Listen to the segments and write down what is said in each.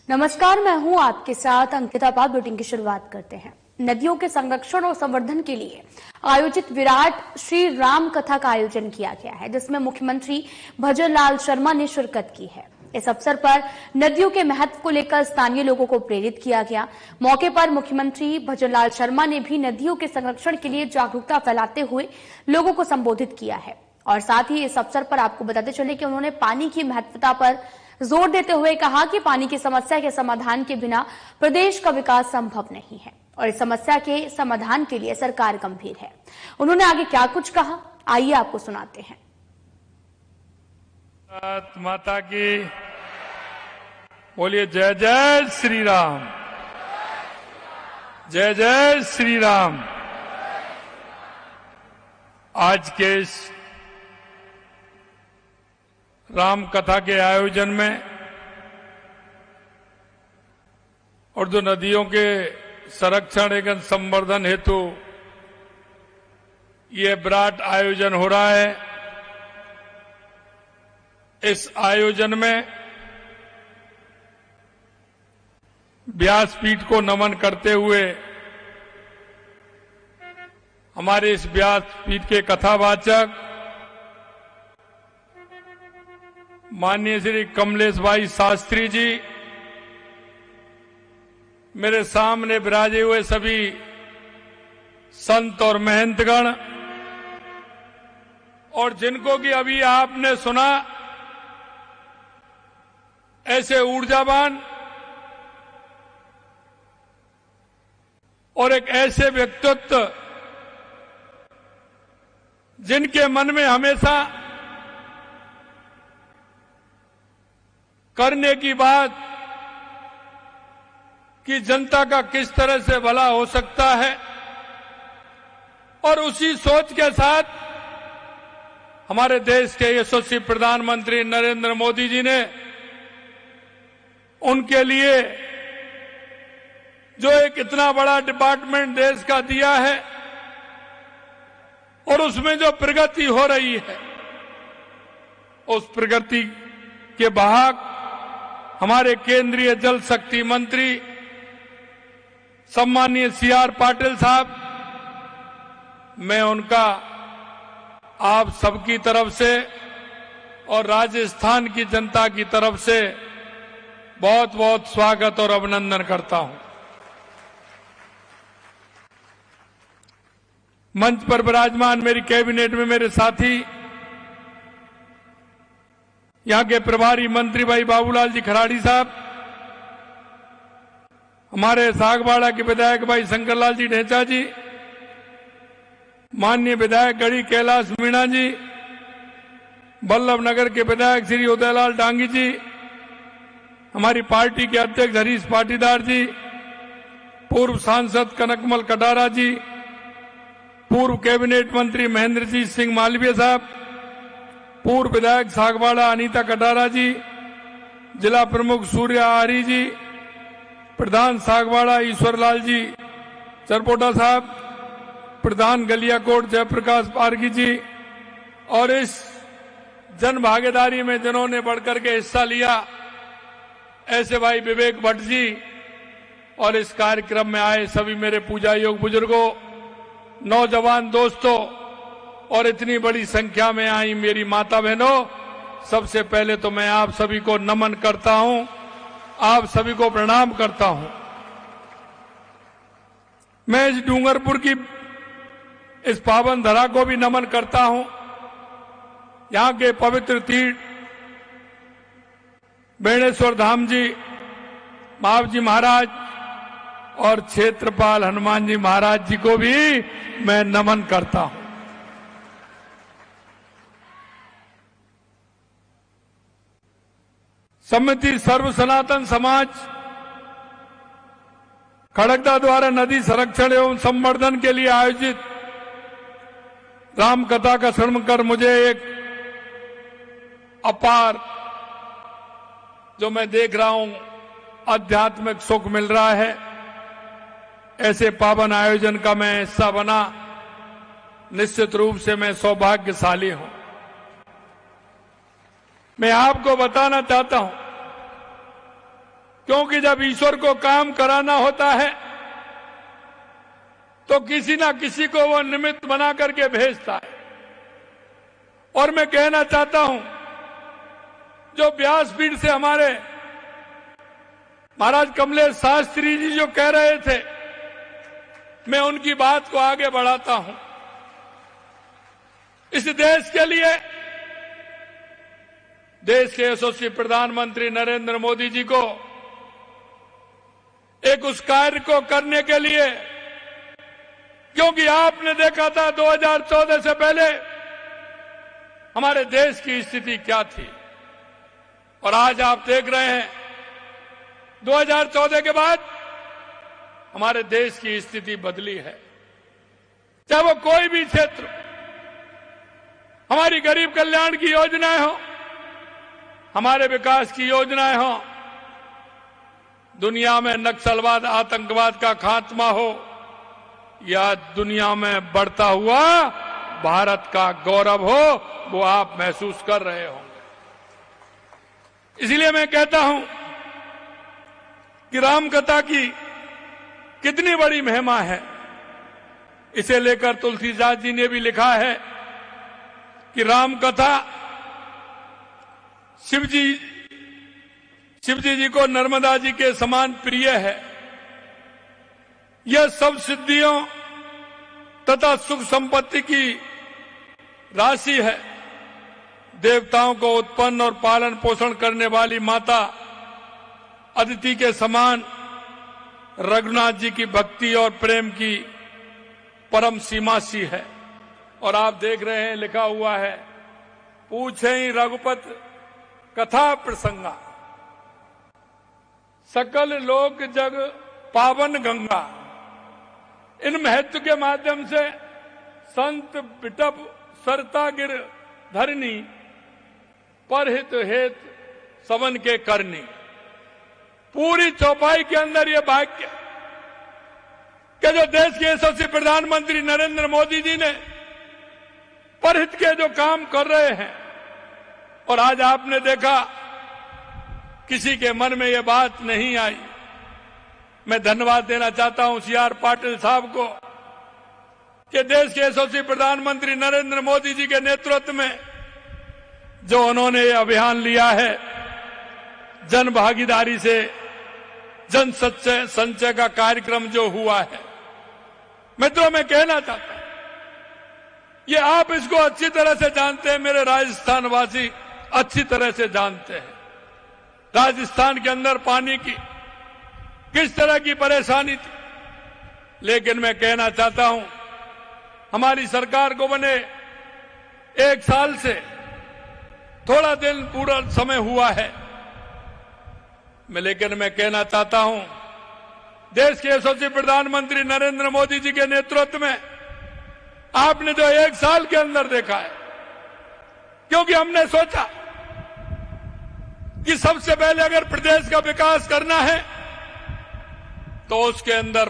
नमस्कार, मैं हूं आपके साथ अंकिता पाल। बुलेटिन की शुरुआत करते हैं। नदियों के संरक्षण और संवर्धन के लिए आयोजित विराट श्री राम कथा का आयोजन किया गया है, जिसमें मुख्यमंत्री भजनलाल शर्मा ने शिरकत की है। इस अवसर पर नदियों के महत्व को लेकर स्थानीय लोगों को प्रेरित किया गया। मौके पर मुख्यमंत्री भजनलाल शर्मा ने भी नदियों के संरक्षण के लिए जागरूकता फैलाते हुए लोगों को संबोधित किया है। और साथ ही इस अवसर पर आपको बताते चले कि उन्होंने पानी की महत्वता पर जोर देते हुए कहा कि पानी की समस्या के समाधान के बिना प्रदेश का विकास संभव नहीं है और इस समस्या के समाधान के लिए सरकार गंभीर है। उन्होंने आगे क्या कुछ कहा, आइए आपको सुनाते हैं। माता की बोलिए जय जय श्री राम, जय जय श्री राम। आज के इस राम कथा के आयोजन में और जो नदियों के संरक्षण एवं संवर्धन हेतु ये विराट आयोजन हो रहा है, इस आयोजन में व्यासपीठ को नमन करते हुए हमारे इस व्यासपीठ के कथावाचक माननीय श्री कमलेश भाई शास्त्री जी, मेरे सामने विराजे हुए सभी संत और महंतगण और जिनको कि अभी आपने सुना, ऐसे ऊर्जावान और एक ऐसे व्यक्तित्व जिनके मन में हमेशा करने की बात कि जनता का किस तरह से भला हो सकता है और उसी सोच के साथ हमारे देश के यशस्वी प्रधानमंत्री नरेंद्र मोदी जी ने उनके लिए जो एक इतना बड़ा डिपार्टमेंट देश का दिया है और उसमें जो प्रगति हो रही है, उस प्रगति के वाहक हमारे केंद्रीय जल शक्ति मंत्री सम्माननीय सीआर पाटिल साहब, मैं उनका आप सबकी तरफ से और राजस्थान की जनता की तरफ से बहुत बहुत स्वागत और अभिनंदन करता हूं। मंच पर विराजमान मेरी कैबिनेट में मेरे साथी, यहां के प्रभारी मंत्री भाई बाबूलाल जी खराड़ी साहब, हमारे सागवाड़ा के विधायक भाई शंकरलाल जी ढेंचा जी, माननीय विधायक गढ़ी कैलाश मीणा जी, बल्लभ नगर के विधायक श्री उदयलाल डांगी जी, हमारी पार्टी के अध्यक्ष हरीश पाटीदार जी, पूर्व सांसद कनकमल कटारा जी, पूर्व कैबिनेट मंत्री महेंद्रजीत सिंह मालवीय साहब, पूर्व विधायक सागवाड़ा अनीता कटारा जी, जिला प्रमुख सूर्य आर्य जी, प्रधान सागवाड़ा ईश्वरलाल जी चरपोटा साहब, प्रधान गलियाकोट जयप्रकाश पारगी जी और इस जन भागीदारी में जिन्होंने बढ़कर के हिस्सा लिया, ऐसे भाई विवेक भट्ट जी और इस कार्यक्रम में आए सभी मेरे पूजा योग बुजुर्गों, नौजवान दोस्तों और इतनी बड़ी संख्या में आई मेरी माता बहनों, सबसे पहले तो मैं आप सभी को नमन करता हूं, आप सभी को प्रणाम करता हूं। मैं इस डूंगरपुर की इस पावन धरा को भी नमन करता हूं। यहां के पवित्र तीर्थ बेणेश्वर धाम जी, महावजी महाराज और क्षेत्रपाल हनुमान जी महाराज जी को भी मैं नमन करता हूं। समिति सर्व सनातन समाज खड़गदा द्वारा नदी संरक्षण एवं संवर्धन के लिए आयोजित राम कथा का श्रवण कर मुझे एक अपार जो मैं देख रहा हूं आध्यात्मिक सुख मिल रहा है। ऐसे पावन आयोजन का मैं हिस्सा बना, निश्चित रूप से मैं सौभाग्यशाली हूं। मैं आपको बताना चाहता हूं क्योंकि जब ईश्वर को काम कराना होता है तो किसी ना किसी को वो निमित्त बना करके भेजता है। और मैं कहना चाहता हूं, जो व्यासपीठ से हमारे महाराज कमलेश शास्त्री जी जो कह रहे थे, मैं उनकी बात को आगे बढ़ाता हूं। इस देश के लिए, देश के यशस्वी प्रधानमंत्री नरेंद्र मोदी जी को एक उस कार्य को करने के लिए, क्योंकि आपने देखा था 2014 से पहले हमारे देश की स्थिति क्या थी, और आज आप देख रहे हैं 2014 के बाद हमारे देश की स्थिति बदली है। चाहे वो कोई भी क्षेत्र, हमारी गरीब कल्याण की योजनाएं हो, हमारे विकास की योजनाएं हो, दुनिया में नक्सलवाद आतंकवाद का खात्मा हो, या दुनिया में बढ़ता हुआ भारत का गौरव हो, वो आप महसूस कर रहे होंगे। इसलिए मैं कहता हूं कि रामकथा की कितनी बड़ी महिमा है। इसे लेकर तुलसीदास जी ने भी लिखा है कि रामकथा शिवजी जी को नर्मदा जी के समान प्रिय है। यह सब सिद्धियों तथा सुख संपत्ति की राशि है। देवताओं को उत्पन्न और पालन पोषण करने वाली माता अदिति के समान रघुनाथ जी की भक्ति और प्रेम की परम सीमा सी है। और आप देख रहे हैं, लिखा हुआ है, पूछे ही रघुपत कथा प्रसंगा, सकल लोक जग पावन गंगा। इन महत्व के माध्यम से संत बिटप सरता गिर धरनी, परहित हेत सवन के करनी। पूरी चौपाई के अंदर ये वाक्य कि जो देश के यशस्वी प्रधानमंत्री नरेंद्र मोदी जी ने परहित के जो काम कर रहे हैं, और आज आपने देखा किसी के मन में ये बात नहीं आई। मैं धन्यवाद देना चाहता हूं CR पाटिल साहब को कि देश के यशस्वी प्रधानमंत्री नरेंद्र मोदी जी के नेतृत्व में जो उन्होंने ये अभियान लिया है, जन भागीदारी से जन संचय का कार्यक्रम जो हुआ है, मित्रों मैं कहना चाहता हूं, ये आप इसको अच्छी तरह से जानते हैं, मेरे राजस्थान वासी अच्छी तरह से जानते हैं राजस्थान के अंदर पानी की किस तरह की परेशानी थी। लेकिन मैं कहना चाहता हूं, हमारी सरकार को बने 1 साल से थोड़ा दिन पूरा समय हुआ है, लेकिन मैं कहना चाहता हूं, देश के यशस्वी प्रधानमंत्री नरेंद्र मोदी जी के नेतृत्व में आपने जो 1 साल के अंदर देखा है, क्योंकि हमने सोचा कि सबसे पहले अगर प्रदेश का विकास करना है तो उसके अंदर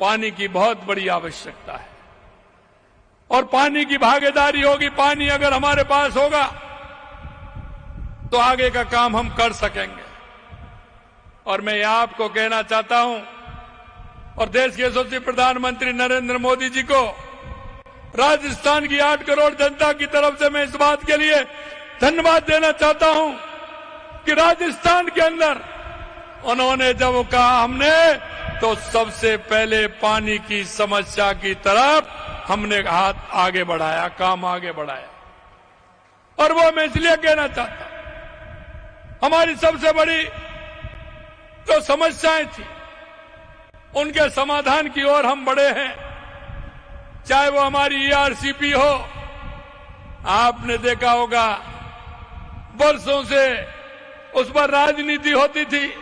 पानी की बहुत बड़ी आवश्यकता है, और पानी की भागीदारी होगी। पानी अगर हमारे पास होगा तो आगे का काम हम कर सकेंगे। और मैं आपको कहना चाहता हूं, और देश के यशस्वी प्रधानमंत्री नरेंद्र मोदी जी को राजस्थान की 8 करोड़ जनता की तरफ से मैं इस बात के लिए धन्यवाद देना चाहता हूं कि राजस्थान के अंदर उन्होंने जब कहा हमने, तो सबसे पहले पानी की समस्या की तरफ हमने हाथ आगे बढ़ाया, काम आगे बढ़ाया। और वो मैं इसलिए कहना चाहता हूं, हमारी सबसे बड़ी जो समस्याएं थी उनके समाधान की ओर हम बढ़े हैं। चाहे वो हमारी ERCP हो, आपने देखा होगा वर्षों से उस पर राजनीति होती थी,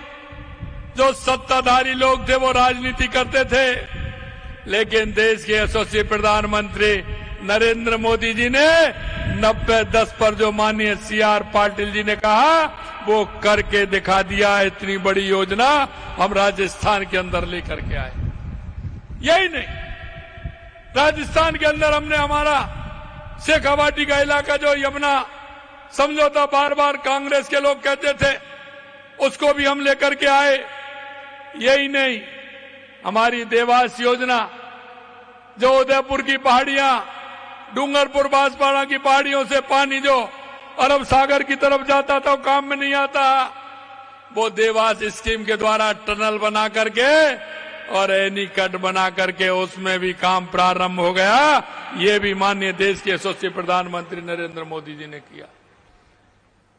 जो सत्ताधारी लोग थे वो राजनीति करते थे, लेकिन देश के यशस्वी प्रधानमंत्री नरेंद्र मोदी जी ने 90-10 पर जो माननीय CR पाटिल जी ने कहा वो करके दिखा दिया। इतनी बड़ी योजना हम राजस्थान के अंदर लेकर के आए। यही नहीं, राजस्थान के अंदर हमने हमारा शेखावाटी का इलाका जो यमुना समझौता, बार बार कांग्रेस के लोग कहते थे उसको भी हम लेकर के आए। यही नहीं, हमारी देवास योजना, जो उदयपुर की पहाड़ियां, डूंगरपुर बांसवाड़ा की पहाड़ियों से पानी जो अरब सागर की तरफ जाता था, वो काम में नहीं आता, वो देवास स्कीम के द्वारा टनल बना करके और एनीकट बना करके उसमें भी काम प्रारंभ हो गया। ये भी माननीय देश के यशस्वी प्रधानमंत्री नरेंद्र मोदी जी ने किया।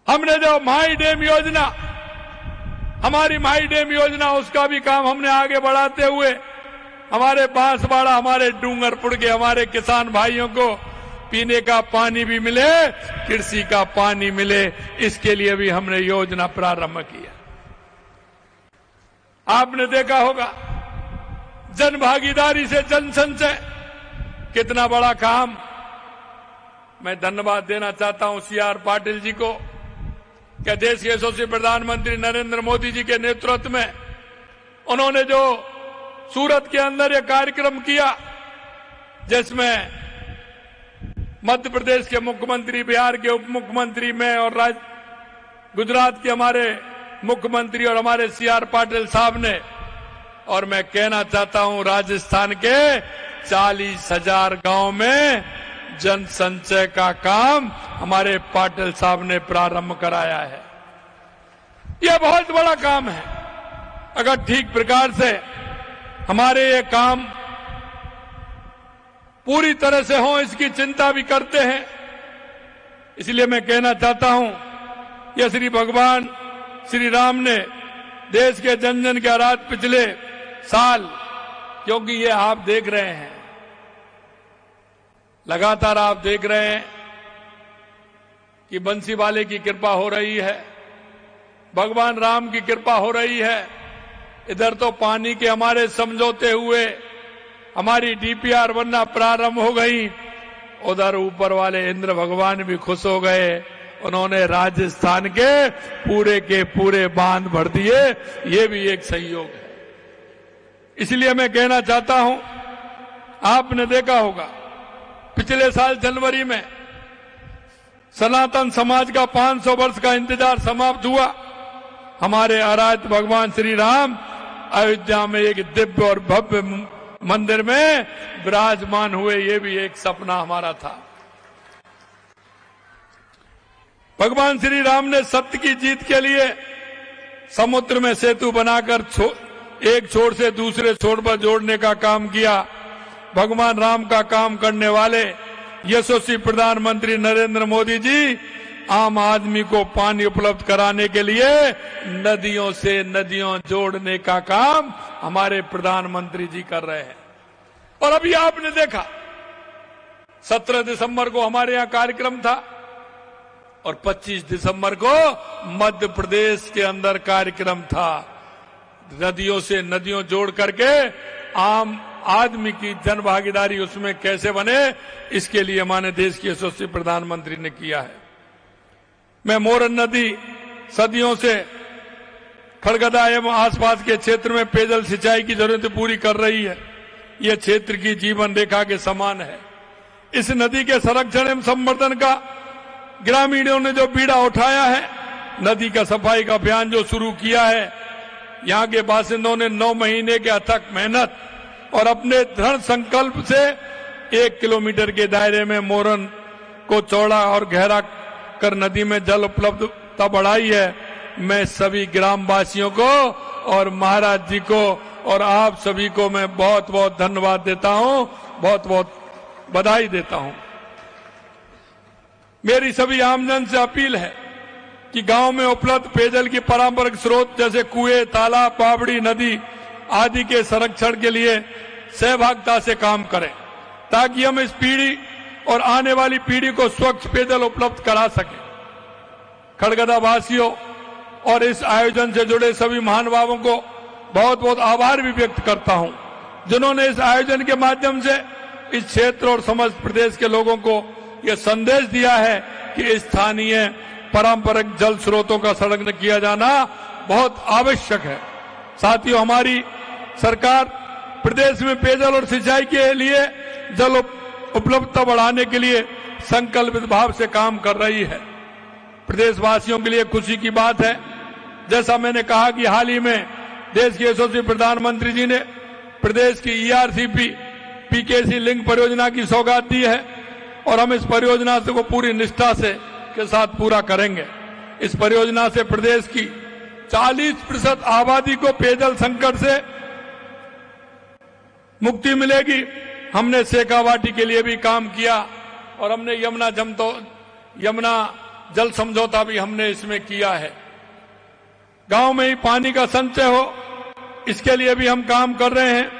हमने जो माई डैम योजना, हमारी माई डैम योजना, उसका भी काम हमने आगे बढ़ाते हुए हमारे बांसवाड़ा, हमारे डूंगरपुर के हमारे किसान भाइयों को पीने का पानी भी मिले, कृषि का पानी मिले, इसके लिए भी हमने योजना प्रारंभ किया। आपने देखा होगा जन भागीदारी से जन संचय, कितना बड़ा काम। मैं धन्यवाद देना चाहता हूं CR पाटिल जी को, कि देश के यशस्वी प्रधानमंत्री नरेंद्र मोदी जी के नेतृत्व में उन्होंने जो सूरत के अंदर यह कार्यक्रम किया, जिसमें मध्य प्रदेश के मुख्यमंत्री, बिहार के उप मुख्यमंत्री, मैं और गुजरात के हमारे मुख्यमंत्री और हमारे CR पाटिल साहब ने, और मैं कहना चाहता हूं राजस्थान के 40,000 गांव में जन संचय का काम हमारे पाटिल साहब ने प्रारंभ कराया है। यह बहुत बड़ा काम है। अगर ठीक प्रकार से हमारे ये काम पूरी तरह से हो, इसकी चिंता भी करते हैं। इसलिए मैं कहना चाहता हूं, यह श्री भगवान श्री राम ने देश के जन जन के आराध पिछले साल, क्योंकि ये आप देख रहे हैं, लगातार आप देख रहे हैं कि बंसी वाले की कृपा हो रही है, भगवान राम की कृपा हो रही है। इधर तो पानी के हमारे समझौते हुए हमारी DPR बनना प्रारंभ हो गई, उधर ऊपर वाले इंद्र भगवान भी खुश हो गए, उन्होंने राजस्थान के पूरे बांध भर दिए। ये भी एक सहयोग है। इसलिए मैं कहना चाहता हूं, आपने देखा होगा पिछले साल जनवरी में सनातन समाज का 500 वर्ष का इंतजार समाप्त हुआ। हमारे आराध्य भगवान श्री राम अयोध्या में एक दिव्य और भव्य मंदिर में विराजमान हुए। ये भी एक सपना हमारा था। भगवान श्री राम ने सत्य की जीत के लिए समुद्र में सेतु बनाकर एक छोर से दूसरे छोर पर जोड़ने का काम किया। भगवान राम का काम करने वाले यशस्वी प्रधानमंत्री नरेंद्र मोदी जी आम आदमी को पानी उपलब्ध कराने के लिए नदियों से नदियों जोड़ने का काम हमारे प्रधानमंत्री जी कर रहे हैं। और अभी आपने देखा 17 दिसंबर को हमारे यहां कार्यक्रम था और 25 दिसंबर को मध्य प्रदेश के अंदर कार्यक्रम था। नदियों से नदियों जोड़ करके आम आदमी की जन भागीदारी उसमें कैसे बने, इसके लिए हमारे देश के यशस्वी प्रधानमंत्री ने किया है। मैं मोरन नदी सदियों से खड़गदा एवं आसपास के क्षेत्र में पेयजल सिंचाई की जरूरत पूरी कर रही है। यह क्षेत्र की जीवन रेखा के समान है। इस नदी के संरक्षण एवं संवर्धन का ग्रामीणों ने जो बीड़ा उठाया है, नदी का सफाई का अभियान जो शुरू किया है, यहाँ के बासिंदों ने 9 महीने के अथक मेहनत और अपने दृढ़ संकल्प से 1 किलोमीटर के दायरे में मोरन को चौड़ा और गहरा कर नदी में जल उपलब्धता बढ़ाई है। मैं सभी ग्रामवासियों को और महाराज जी को और आप सभी को मैं बहुत बहुत धन्यवाद देता हूं, बहुत बहुत बधाई देता हूं। मेरी सभी आमजन से अपील है कि गांव में उपलब्ध पेयजल की पारंपरिक स्रोत जैसे कुएं, तालाब, बावड़ी, नदी आदि के संरक्षण के लिए सहभागिता से काम करें, ताकि हम इस पीढ़ी और आने वाली पीढ़ी को स्वच्छ पेयजल उपलब्ध करा सकें। खड़गदा वासियों और इस आयोजन से जुड़े सभी महानुभावों को बहुत बहुत आभार भी व्यक्त करता हूं, जिन्होंने इस आयोजन के माध्यम से इस क्षेत्र और समस्त प्रदेश के लोगों को यह संदेश दिया है कि स्थानीय पारंपरिक जल स्रोतों का संरक्षण किया जाना बहुत आवश्यक है। साथियों, हमारी सरकार प्रदेश में पेयजल और सिंचाई के लिए जल उपलब्धता बढ़ाने के लिए संकल्पित भाव से काम कर रही है। प्रदेशवासियों के लिए खुशी की बात है, जैसा मैंने कहा कि हाल ही में देश के यशस्वी प्रधानमंत्री जी ने प्रदेश की ईआरसीपी पीकेसी लिंक परियोजना की सौगात दी है और हम इस परियोजना को पूरी निष्ठा से के साथ पूरा करेंगे। इस परियोजना से प्रदेश की 40% आबादी को पेयजल संकट से मुक्ति मिलेगी। हमने शेखावाटी के लिए भी काम किया और हमने यमुना जल समझौता भी हमने इसमें किया है। गांव में ही पानी का संचय हो, इसके लिए भी हम काम कर रहे हैं।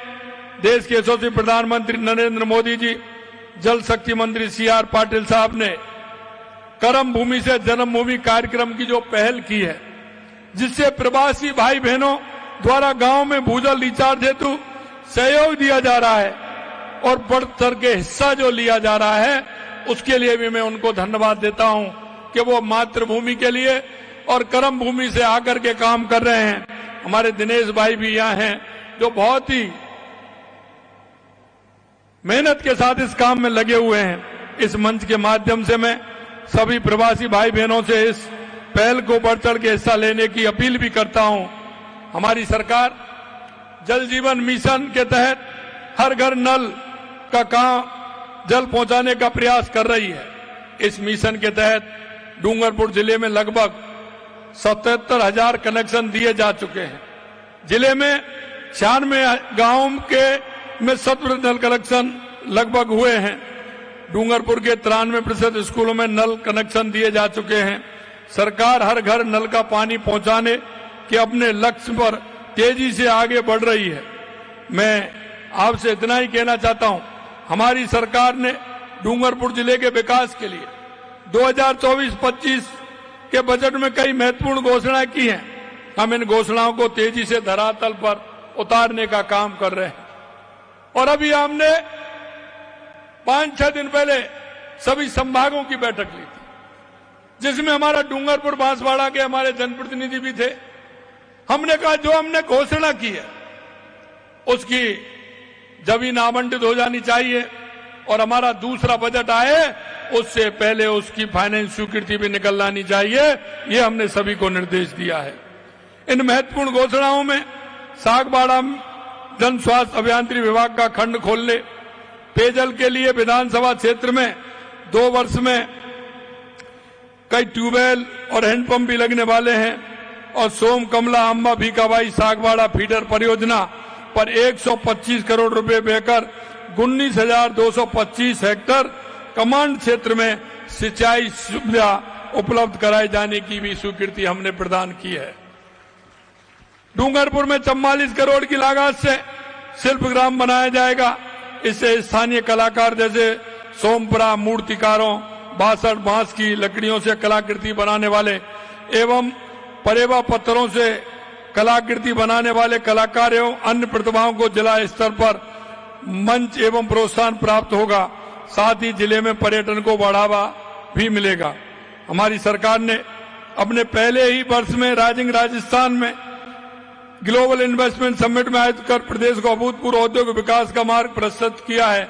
देश के यशस्वी प्रधानमंत्री नरेंद्र मोदी जी, जल शक्ति मंत्री सीआर पाटिल साहब ने कर्म भूमि से जन्मभूमि कार्यक्रम की जो पहल की है, जिससे प्रवासी भाई बहनों द्वारा गांव में भूजल रिचार्ज हेतु सहयोग दिया जा रहा है और बढ़ चढ़ के हिस्सा जो लिया जा रहा है, उसके लिए भी मैं उनको धन्यवाद देता हूं कि वो मातृभूमि के लिए और कर्म भूमि से आकर के काम कर रहे हैं। हमारे दिनेश भाई भी यहाँ हैं जो बहुत ही मेहनत के साथ इस काम में लगे हुए हैं। इस मंच के माध्यम से मैं सभी प्रवासी भाई बहनों से इस पहल को बढ़ चढ़ के हिस्सा लेने की अपील भी करता हूं। हमारी सरकार जल जीवन मिशन के तहत हर घर नल का काम जल पहुंचाने का प्रयास कर रही है। इस मिशन के तहत डूंगरपुर जिले में लगभग 77,000 कनेक्शन दिए जा चुके हैं। जिले में 96 गांवों के में 100% नल कनेक्शन लगभग हुए हैं। डूंगरपुर के 93% स्कूलों में नल कनेक्शन दिए जा चुके हैं। सरकार हर घर नल का पानी पहुंचाने के अपने लक्ष्य पर तेजी से आगे बढ़ रही है। मैं आपसे इतना ही कहना चाहता हूं, हमारी सरकार ने डूंगरपुर जिले के विकास के लिए 2024-25 के बजट में कई महत्वपूर्ण घोषणाएं की हैं। हम इन घोषणाओं को तेजी से धरातल पर उतारने का काम कर रहे हैं और अभी हमने 5-6 दिन पहले सभी संभागों की बैठक ली थी, जिसमें हमारा डूंगरपुर बांसवाड़ा के हमारे जनप्रतिनिधि भी थे। हमने कहा जो हमने घोषणा की है उसकी जमीन आवंटित हो जानी चाहिए और हमारा दूसरा बजट आए उससे पहले उसकी फाइनेंस स्वीकृति भी निकल लानी चाहिए। ये हमने सभी को निर्देश दिया है। इन महत्वपूर्ण घोषणाओं में सागबाड़ा जन स्वास्थ्य अभियांत्रिकी विभाग का खंड खोलने, पेयजल के लिए विधानसभा क्षेत्र में 2 वर्ष में कई ट्यूबवेल और हैंडपंप भी लगने वाले हैं और सोम कमला अंबा भीकाबाई सागबाड़ा फीडर परियोजना पर 125 करोड़ रुपए देकर 19,225 हेक्टेयर कमांड क्षेत्र में सिंचाई सुविधा उपलब्ध कराए जाने की भी स्वीकृति हमने प्रदान की है। डूंगरपुर में 44 करोड़ की लागत से शिल्पग्राम बनाया जाएगा। इससे स्थानीय कलाकार जैसे सोमपुरा मूर्तिकारों, बासठ बांस की लकड़ियों से कलाकृति बनाने वाले एवं परेवा पत्थरों से कलाकृति बनाने वाले कलाकार एवं अन्य प्रतिभाओं को जिला स्तर पर मंच एवं प्रोत्साहन प्राप्त होगा। साथ ही जिले में पर्यटन को बढ़ावा भी मिलेगा। हमारी सरकार ने अपने पहले ही वर्ष में राइजिंग राजस्थान में ग्लोबल इन्वेस्टमेंट समिट में आयोजित कर प्रदेश को अभूतपूर्व औद्योगिक विकास का मार्ग प्रशस्त किया है।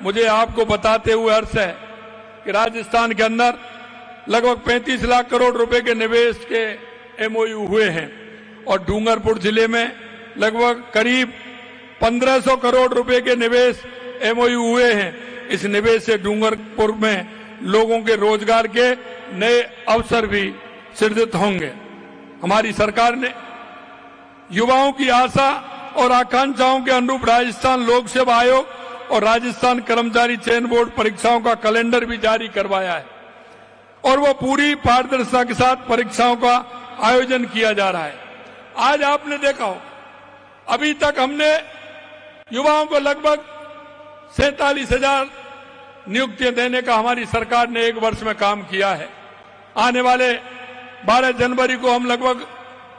मुझे आपको बताते हुए हर्ष है कि राजस्थान के अंदर लगभग 35 लाख करोड़ रुपए के निवेश के एमओयू हुए हैं और डूंगरपुर जिले में लगभग करीब 1500 करोड़ रुपए के निवेश एमओयू हुए हैं। इस निवेश से डूंगरपुर में लोगों के रोजगार के नए अवसर भी सृजित होंगे। हमारी सरकार ने युवाओं की आशा और आकांक्षाओं के अनुरूप राजस्थान लोक सेवा आयोग और राजस्थान कर्मचारी चयन बोर्ड परीक्षाओं का कैलेंडर भी जारी करवाया है और वो पूरी पारदर्शिता के साथ परीक्षाओं का आयोजन किया जा रहा है। आज आपने देखा हो, अभी तक हमने युवाओं को लगभग 47,000 नियुक्तियां देने का हमारी सरकार ने 1 वर्ष में काम किया है। आने वाले 12 जनवरी को हम लगभग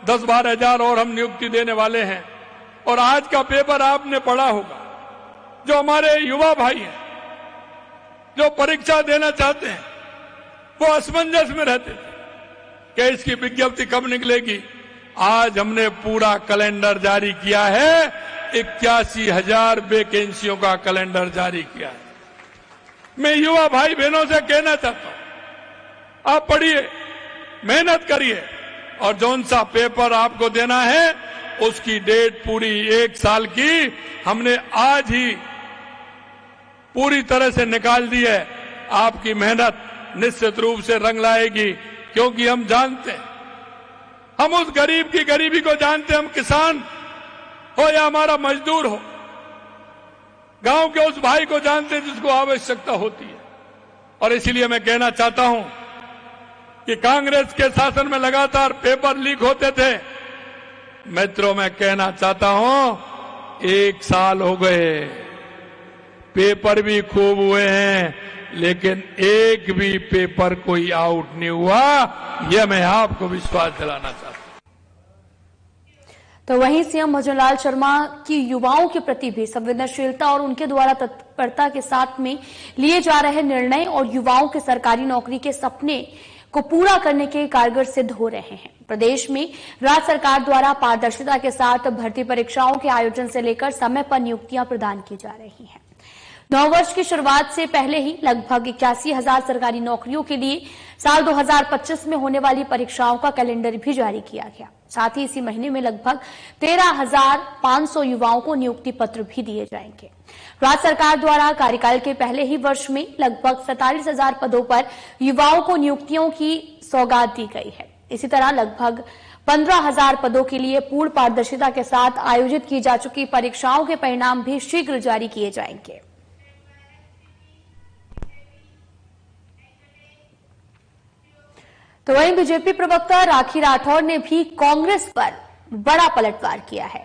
10-12 हजार और हम नियुक्ति देने वाले हैं। और आज का पेपर आपने पढ़ा होगा, जो हमारे युवा भाई हैं जो परीक्षा देना चाहते हैं वो असमंजस में रहते थे कि इसकी विज्ञप्ति कब निकलेगी। आज हमने पूरा कैलेंडर जारी किया है, 81,000 वैकेंसियों का कैलेंडर जारी किया है। मैं युवा भाई बहनों से कहना चाहता हूं, आप पढ़िए, मेहनत करिए और जौन सा पेपर आपको देना है उसकी डेट पूरी 1 साल की हमने आज ही पूरी तरह से निकाल दी है। आपकी मेहनत निश्चित रूप से रंग लाएगी, क्योंकि हम जानते हैं, हम उस गरीब की गरीबी को जानते हैं। हम किसान हो या हमारा मजदूर हो, गांव के उस भाई को जानते हैं जिसको आवश्यकता होती है। और इसीलिए मैं कहना चाहता हूं कि कांग्रेस के शासन में लगातार पेपर लीक होते थे। मित्रों, मैं कहना चाहता हूं 1 साल हो गए, पेपर भी खूब हुए हैं, लेकिन एक भी पेपर कोई आउट नहीं हुआ। यह मैं आपको विश्वास दिलाना चाहता हूं। तो वहीं सीएम भजनलाल शर्मा की युवाओं के प्रति भी संवेदनशीलता और उनके द्वारा तत्परता के साथ में लिए जा रहे निर्णय और युवाओं के सरकारी नौकरी के सपने को पूरा करने के कारगर सिद्ध हो रहे हैं। प्रदेश में राज्य सरकार द्वारा पारदर्शिता के साथ भर्ती परीक्षाओं के आयोजन से लेकर समय पर नियुक्तियां प्रदान की जा रही हैं। नववर्ष की शुरुआत से पहले ही लगभग 81,000 सरकारी नौकरियों के लिए साल 2025 में होने वाली परीक्षाओं का कैलेंडर भी जारी किया गया। साथ ही इसी महीने में लगभग 13,500 युवाओं को नियुक्ति पत्र भी दिए जाएंगे। राज्य सरकार द्वारा कार्यकाल के पहले ही वर्ष में लगभग 47,000 पदों पर युवाओं को नियुक्तियों की सौगात दी गई है। इसी तरह लगभग 15,000 पदों के लिए पूर्ण पारदर्शिता के साथ आयोजित की जा चुकी परीक्षाओं के परिणाम भी शीघ्र जारी किए जाएंगे। तो वहीं बीजेपी प्रवक्ता राखी राठौर ने भी कांग्रेस पर बड़ा पलटवार किया है।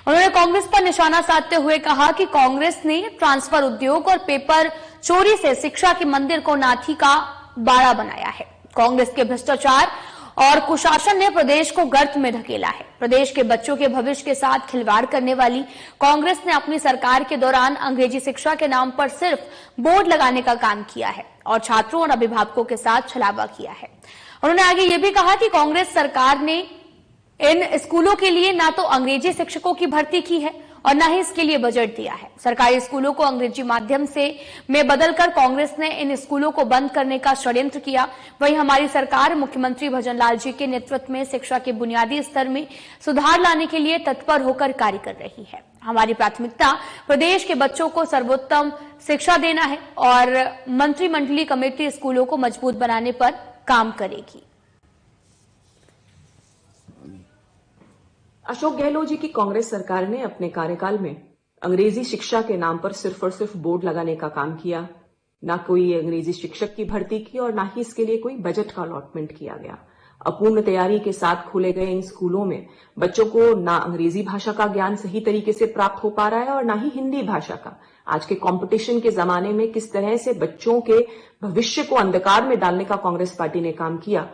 उन्होंने कांग्रेस पर निशाना साधते हुए कहा कि कांग्रेस ने ट्रांसफर उद्योग और पेपर चोरी से शिक्षा के मंदिर को नाथी का बाड़ा बनाया है। कांग्रेस के भ्रष्टाचार और कुशासन ने प्रदेश को गर्त में धकेला है। प्रदेश के बच्चों के भविष्य के साथ खिलवाड़ करने वाली कांग्रेस ने अपनी सरकार के दौरान अंग्रेजी शिक्षा के नाम पर सिर्फ बोर्ड लगाने का काम किया है और छात्रों और अभिभावकों के साथ छलावा किया है। उन्होंने आगे ये भी कहा कि कांग्रेस सरकार ने इन स्कूलों के लिए ना तो अंग्रेजी शिक्षकों की भर्ती की है और न ही इसके लिए बजट दिया है। सरकारी स्कूलों को अंग्रेजी माध्यम से में बदलकर कांग्रेस ने इन स्कूलों को बंद करने का षड्यंत्र किया। वहीं हमारी सरकार मुख्यमंत्री भजनलाल जी के नेतृत्व में शिक्षा के बुनियादी स्तर में सुधार लाने के लिए तत्पर होकर कार्य कर रही है। हमारी प्राथमिकता प्रदेश के बच्चों को सर्वोत्तम शिक्षा देना है और मंत्रिमंडलीय कमेटी स्कूलों को मजबूत बनाने पर काम करेगी। अशोक गहलोत जी की कांग्रेस सरकार ने अपने कार्यकाल में अंग्रेजी शिक्षा के नाम पर सिर्फ और सिर्फ बोर्ड लगाने का काम किया। ना कोई अंग्रेजी शिक्षक की भर्ती की और ना ही इसके लिए कोई बजट का अलॉटमेंट किया गया। अपूर्ण तैयारी के साथ खोले गए इन स्कूलों में बच्चों को ना अंग्रेजी भाषा का ज्ञान सही तरीके से प्राप्त हो पा रहा है और ना ही हिंदी भाषा का। आज के कंपटीशन के जमाने में किस तरह से बच्चों के भविष्य को अंधकार में डालने का कांग्रेस पार्टी ने काम किया।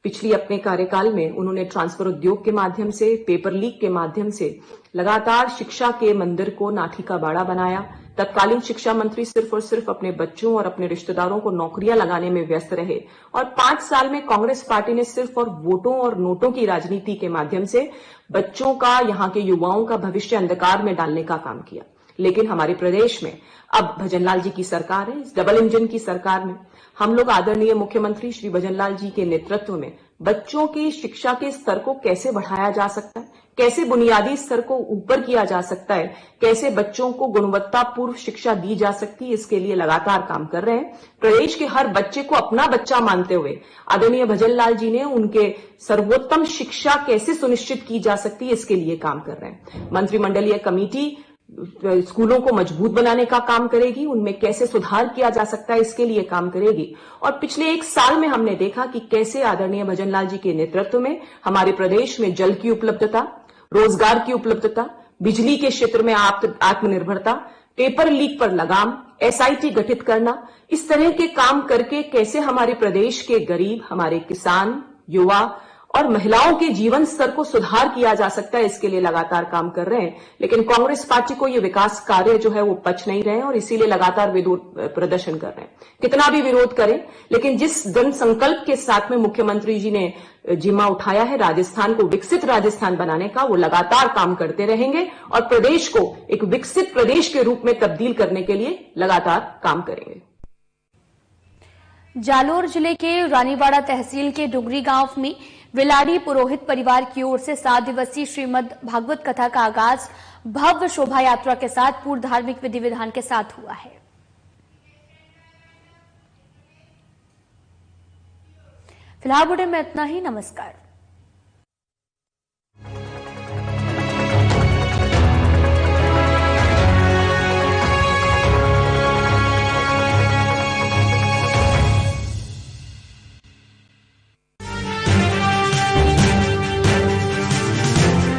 पिछली अपने कार्यकाल में उन्होंने ट्रांसफर उद्योग के माध्यम से, पेपर लीक के माध्यम से लगातार शिक्षा के मंदिर को नाथी का बाड़ा बनाया। तत्कालीन शिक्षा मंत्री सिर्फ और सिर्फ अपने बच्चों और अपने रिश्तेदारों को नौकरियां लगाने में व्यस्त रहे और 5 साल में कांग्रेस पार्टी ने सिर्फ और वोटों और नोटों की राजनीति के माध्यम से बच्चों का, यहाँ के युवाओं का भविष्य अंधकार में डालने का काम किया। लेकिन हमारे प्रदेश में अब भजनलाल जी की सरकार है। इस डबल इंजन की सरकार में हम लोग आदरणीय मुख्यमंत्री श्री भजनलाल जी के नेतृत्व में बच्चों की शिक्षा के स्तर को कैसे बढ़ाया जा सकता है, कैसे बुनियादी स्तर को ऊपर किया जा सकता है, कैसे बच्चों को गुणवत्तापूर्ण शिक्षा दी जा सकती है, इसके लिए लगातार काम कर रहे हैं। प्रदेश के हर बच्चे को अपना बच्चा मानते हुए आदरणीय भजनलाल जी ने उनके सर्वोत्तम शिक्षा कैसे सुनिश्चित की जा सकती है, इसके लिए काम कर रहे हैं। मंत्रिमंडलीय कमेटी स्कूलों को मजबूत बनाने का काम करेगी, उनमें कैसे सुधार किया जा सकता है इसके लिए काम करेगी। और पिछले 1 साल में हमने देखा कि कैसे आदरणीय भजनलाल जी के नेतृत्व में हमारे प्रदेश में जल की उपलब्धता, रोजगार की उपलब्धता, बिजली के क्षेत्र में आत्मनिर्भरता, पेपर लीक पर लगाम, SIT गठित करना, इस तरह के काम करके कैसे हमारे प्रदेश के गरीब, हमारे किसान, युवा और महिलाओं के जीवन स्तर को सुधार किया जा सकता है, इसके लिए लगातार काम कर रहे हैं। लेकिन कांग्रेस पार्टी को ये विकास कार्य जो है वो पच नहीं रहे हैं और इसीलिए लगातार विरोध प्रदर्शन कर रहे हैं। कितना भी विरोध करें, लेकिन जिस दृढ़ संकल्प के साथ में मुख्यमंत्री जी ने जिम्मा उठाया है राजस्थान को विकसित राजस्थान बनाने का, वो लगातार काम करते रहेंगे और प्रदेश को एक विकसित प्रदेश के रूप में तब्दील करने के लिए लगातार काम करेंगे। जालोर जिले के रानीवाड़ा तहसील के डुगरी गांव में विलाड़ी पुरोहित परिवार की ओर से 7 दिवसीय श्रीमद् भागवत कथा का आगाज भव्य शोभा यात्रा के साथ पूर्ण धार्मिक विधि विधान के साथ हुआ है। फिलहाल बुलेटिन में इतना ही। नमस्कार।